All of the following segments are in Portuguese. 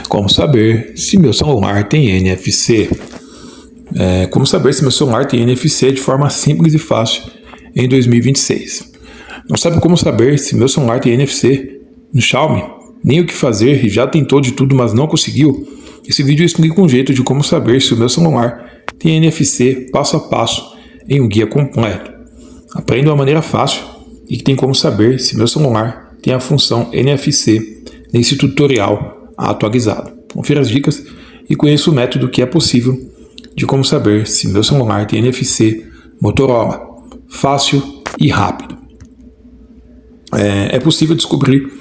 Como saber se meu celular tem NFC? Como saber se meu celular tem NFC de forma simples e fácil em 2026. Não sabe como saber se meu celular tem NFC no Xiaomi? Nem o que fazer, já tentou de tudo, mas não conseguiu? Esse vídeo explica um jeito de como saber se o meu celular tem NFC passo a passo em um guia completo. Aprenda uma maneira fácil e que tem como saber se meu celular tem a função NFC nesse tutorial atualizado. Confira as dicas e conheça o método que é possível de como saber se meu celular tem NFC Motorola. Fácil e rápido. É possível descobrir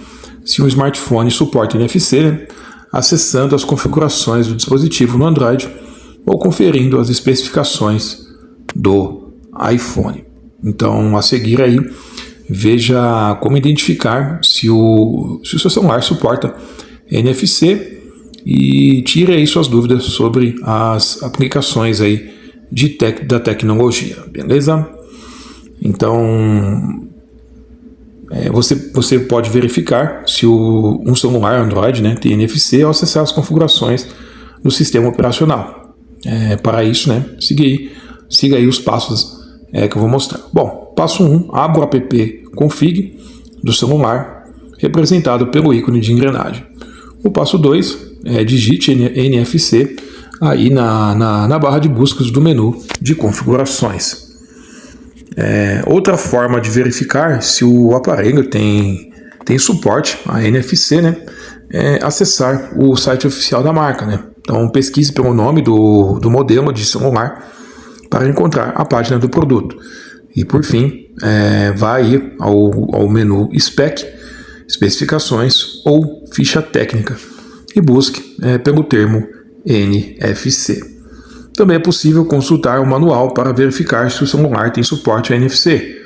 se um smartphone suporta NFC, acessando as configurações do dispositivo no Android ou conferindo as especificações do iPhone. Então, a seguir aí, veja como identificar se o seu celular suporta NFC e tire aí suas dúvidas sobre as aplicações aí da tecnologia, beleza? Então, você pode verificar se um celular Android, tem NFC ao acessar as configurações do sistema operacional. Para isso, siga aí os passos que eu vou mostrar. Bom, passo 1, abra o app config do celular, representado pelo ícone de engrenagem. O passo 2, digite NFC aí na barra de buscas do menu de configurações. Outra forma de verificar se o aparelho tem suporte a NFC, é acessar o site oficial da marca, Então pesquise pelo nome do modelo de celular para encontrar a página do produto. E por fim, vá aí ao menu especificações ou ficha técnica e busque pelo termo NFC. Também é possível consultar o manual para verificar se o celular tem suporte a NFC.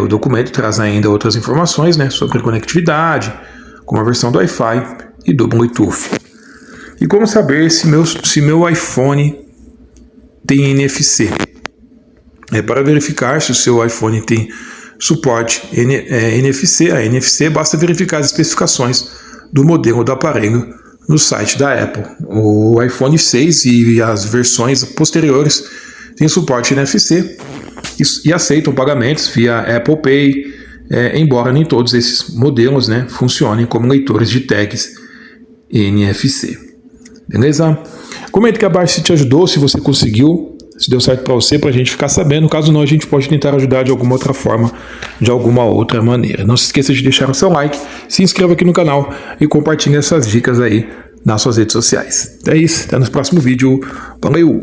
O documento traz ainda outras informações sobre conectividade, como a versão do Wi-Fi e do Bluetooth. E como saber se meu iPhone tem NFC? Para verificar se o seu iPhone tem suporte a NFC, basta verificar as especificações do modelo do aparelho no site da Apple. O iPhone 6 e as versões posteriores têm suporte NFC e aceitam pagamentos via Apple Pay, embora nem todos esses modelos funcionem como leitores de tags NFC. Beleza? Comente aqui abaixo se te ajudou, se você conseguiu, se deu certo para você, para a gente ficar sabendo. Caso não, a gente pode tentar ajudar de alguma outra forma, de alguma outra maneira. Não se esqueça de deixar o seu like, se inscreva aqui no canal e compartilhe essas dicas aí nas suas redes sociais. É isso, até no próximo vídeo. Valeu!